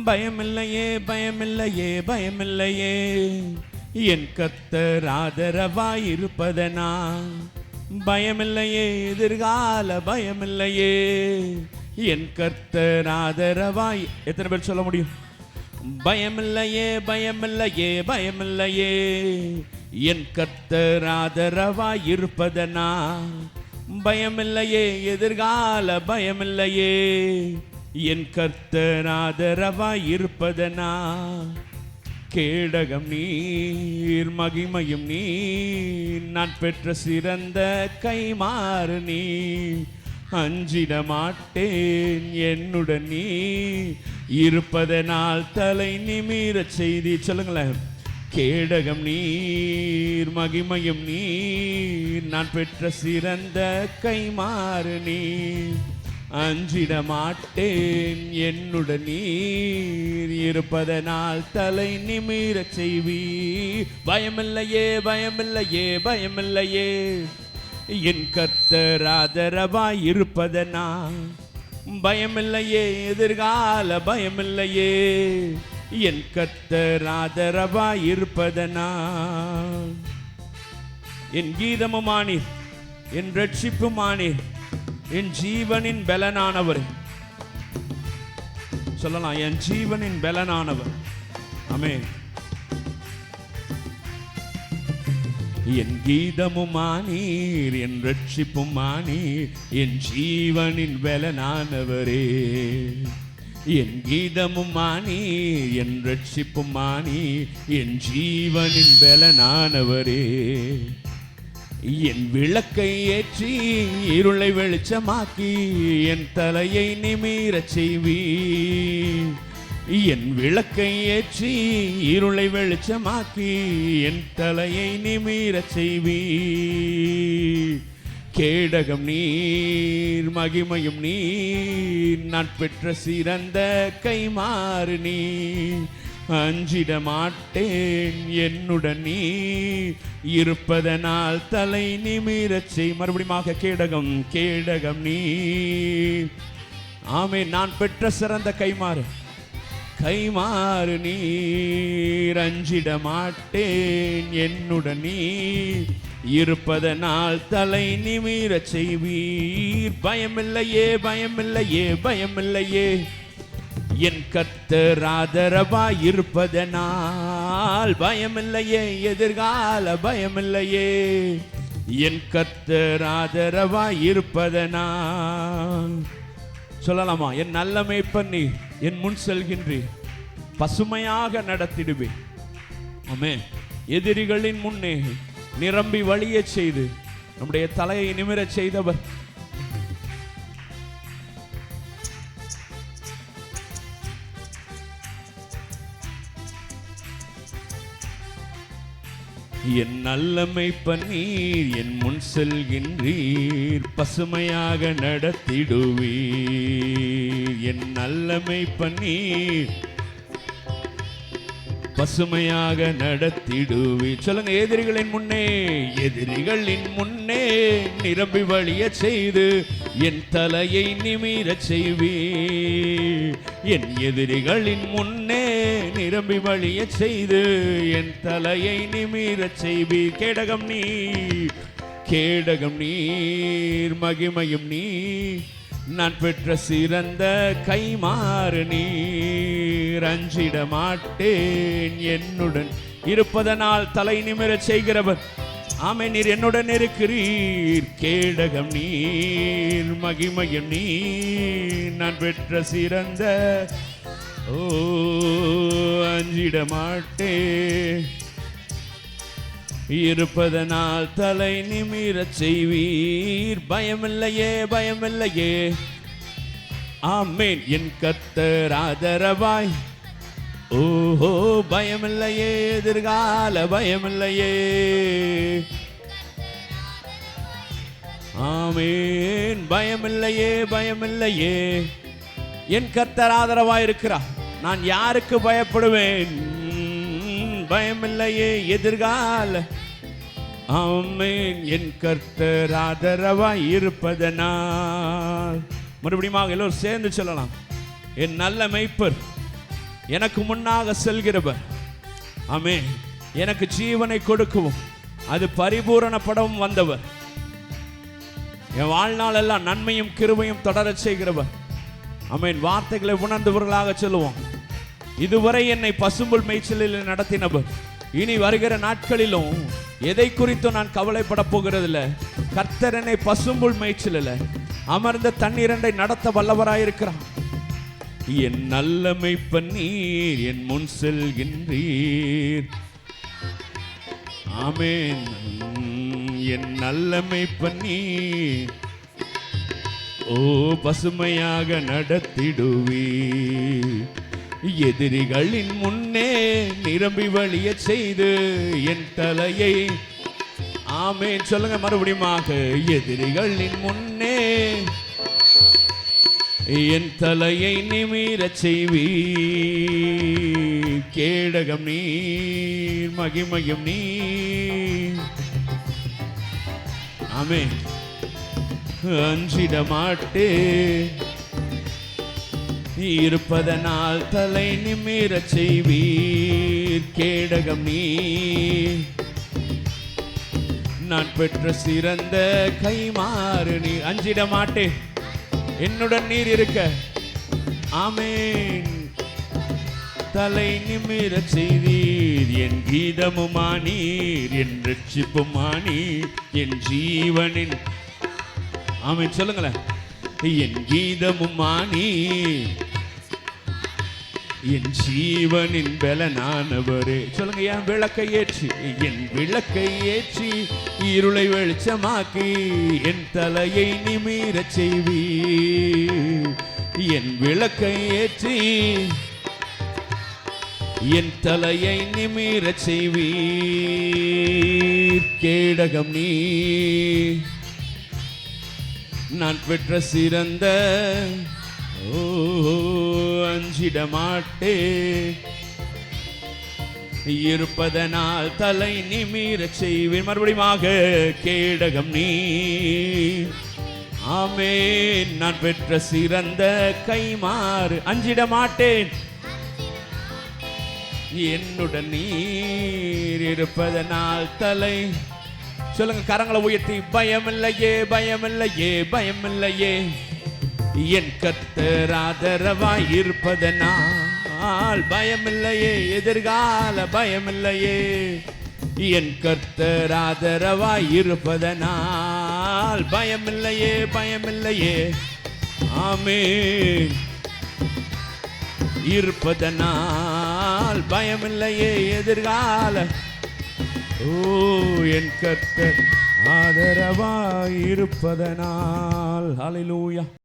பயமில்லையே பயமில்லையே பயமில்லையே, என் கர்த்தர் ஆதரவாய் இருப்பதனா. பயமில்லையே எதிர்கால பயமில்லையே, என் கர்த்தர் ஆதரவாய். எத்தனை பேர் சொல்ல முடியும்? பயமில்லையே பயமில்லையே பயமில்லையே, என் கர்த்தர் ஆதரவாய் இருப்பதனா. பயமில்லையே எதிர்கால பயமில்லையே, என் கர்த்தர் ஆதரவாய் இருப்பதனா. கேடகம் நீர் மகிமையும் நீர், நான் பெற்ற சிறந்த கைமாறு நீ. அஞ்சிட மாட்டேன் என்னுடன் நீ இருப்பதனால் தலை நிமிர செய்தி. சொல்லுங்களேன். கேடகம் நீர் மகிமையும் நீர், நான் பெற்ற சிறந்த கைமாறு நீ. அஞ்சிட மாட்டேன் என்னுடன் நீர் இருப்பதனால் தலை நிமிர செய்வி. பயமில்லையே பயமில்லையே பயமில்லையே, என் கர்த்தர் ஆதரவாய் இருப்பதனா. பயமில்லையே எதிர்கால பயமில்லையே, என் கர்த்தர் ஆதரவாய் இருப்பதனா. என் கீதமுமானீர், என் ரட்சிப்புமானீர், என் ஜீவனின் பலனானவர். சொல்லலாம், என் ஜீவனின் பலனானவர். ஆமென். என் கீதமுமானீர், என் ரட்சிப்புமானீர், என் ஜீவனின் பலனானவரே. என் கீதமுமானீர், என் ரட்சிப்புமானீர், என் ஜீவனின் பலனானவரே. என் விளக்கை ஏற்றி இருளை வெளிச்சமாக்கி, என் தலையை நிமிரச் செய்வி. என் விளக்கை ஏற்றி இருளை வெளிச்சமாக்கி, என் தலையை நிமிரச் செய்வி. கேடகம் நீர் மகிமையும் நீர், நான் பெற்ற சிறந்த கைமாறு நீ. அஞ்சிட மாட்டேன் என்னுடன் நீ இருப்பதனால் தலை நிமிரச் செய். மறுபடியும் கேடகம் கேடகம் நீ. ஆமென். நான் பெற்ற சிறந்த கைமாறு கைமாறு நீர். அஞ்சிட மாட்டேன் என்னுடன் நீ இருப்பதனால் தலை நிமிரச் செய்வீர். பயமில்லையே பயமில்லையே பயமில்லையே, என் கர்த்தர் ஆதரவாய் இருப்பதனால். பயமில்லையே எதிர்கால பயமில்லையே, என் கர்த்தர் ஆதரவாய் இருப்பதனால். சொல்லலாமா? என் நல்ல மேய்ப்பன் நீர், என் முன் செல்கின்றீர், பசுமையாக நடத்திடுவேன். ஆமென். எதிரிகளின் முன்னே நிரம்பி வழிய செய்து நம்முடைய தலையை நிமிரச் செய்தவர். என் நல்ல மேய்ப்பன் நீர், என் முன் செல்கின்றீர், பசுமையாக நடத்திடுவீர். என் நல்ல மேய்ப்பன் நீர், பசுமையாக நடத்திடுவீர். சொல்லுங்க. எதிரிகளின் முன்னே எதிரிகளின் முன்னே நிரம்பி வழிய செய்து என் தலையை நிமிரச் செய்வீர். என் எதிரிகளின் முன்னே நிரம்பி வழிய செய்து என் தலையை நிமிரச் செய்வீர். கேடகம் நீர் கேடகம் நீர், மகிமையும் நீர், நான் பெற்ற சிறந்த கைமாறு நீர். அஞ்சிட மாட்டேன் என்னுடன் இருப்பதனால் தலை நிமிரச் செய்கிறவர். ஆமென். நீர் என்னுடன் இருக்கிறீர். கேடகம் நீர், மகிமையும் நீர், நான் பெற்ற சிறந்த. ஓ, அஞ்சிட மாட்டேன் இருப்பதனால் தலை நிமிரச் செய்வீர். பயமில்லையே பயமில்லையே. ஆமென். என் கர்த்தர் ஆதரவாய். ஓஹோ, பயமில்லையே எதிர்கால பயமில்லையே. ஆமென். பயமில்லையே பயமில்லையே, என் கர்த்தர் ஆதரவாய் இருக்கிறார். நான் யாருக்கு பயப்படுவேன்? பயமில்லையே எதிர்கால. ஆமென். என் கர்த்தர் ஆதரவாய் இருப்பதனால். மறுபடியும் எல்லோரும் சேர்ந்து சொல்லலாம். என் நல்ல மேய்ப்பர் எனக்கு முன்னாக செல்கிறவர், ஆமென், எனக்கு ஜீவனை கொடுக்கவும் அது பரிபூரணப்படவும் வந்தவர், என் வாழ்நாள் எல்லாம் நன்மையும் கிருபையும் தொடர செய்கிறவர். ஆமென். வார்த்தைகளை உணர்ந்தவர்களாக சொல்லுவோம். இதுவரை என்னை பசும்புல் மேய்ச்சலில் நடத்தினவர், இனி வருகிற நாட்களிலும் எதை குறித்தும் நான் கவலைப்பட போகிறதில்ல. கர்த்தர் என்னை பசும்புல் மேய்ச்சலில் அமர்ந்த தண்ணீரண்டை நடத்த வல்லவராயிருக்கிறார். என் நல்ல மேய்ப்பன் நீர், என் முன் செல்கின்றீர். ஆமென். என் நல்ல மேய்ப்பன் நீர், ஓ பசுமையாக நடத்திடுவீர். எதிரிகளின் முன்னே நிரம்பி வழிய செய்து என் தலையை, ஆமென் சொல்லுங்க மறுபடியுமாக, எதிரிகளின் முன்னே என் தலையை நிமிரச் செய்வீர். கேடகம் நீர், மகிமையும் நீர். ஆமென். அஞ்சிட மாட்டேன், இருப்பதனால் தலை நிமிரச் செய்வீர். கேடகம் நீர், நான் பெற்ற சிறந்த கைமாறு நீர். அஞ்சிட மாட்டேன், என்னுடன் நீர் இருக்க. ஆமென். தலை நிமிரச் செய்தீர். என் கீதமுமானீர், என் ரட்சிப்புமானீர், என் ஜீவனின், ஆமென் சொல்லுங்களேன், என் கீதமுமானீர், என் ஜீவனின் பலனானவரே. சொல்லுங்க. என் விளக்கை ஏற்றி, என் விளக்கை ஏற்றி இருளை வெளிச்சமாக்கி என் தலையை நிமிரச் செய்வீர். என் விளக்கை ஏற்றி என் தலையை நிமிரச் செய்வீர். கேடகம் நீர், நான் பெற்ற சிறந்த, ஓ அஞ்சிட மாட்டேன், இருப்பதனால் தலை நிமிரச் செய்வேன். மறுபடியுமாக, கேடகம் நீர், ஆமென், நான் பெற்ற சிறந்த கைமாறு. அஞ்சிட மாட்டேன், என்னுடன் நீர் இருப்பதனால் தலை, சொல்லுங்க கரங்களை உயர்த்தி, பயமில்லையே பயமில்லையே பயமில்லையே, என் கர்த்தர் ஆதரவாய் இருப்பதனால் பயமில்லையே, எதிர்கால பயமில்லையே, என் கர்த்தர் ஆதரவாய் இருப்பதனால் பயமில்லையே பயமில்லையே. ஆமென். இருப்பதனால் பயமில்லையே, எதிர்கால, ஓ என் கர்த்தர் ஆதரவாய் இருப்பதனால். ஹல்லேலூயா.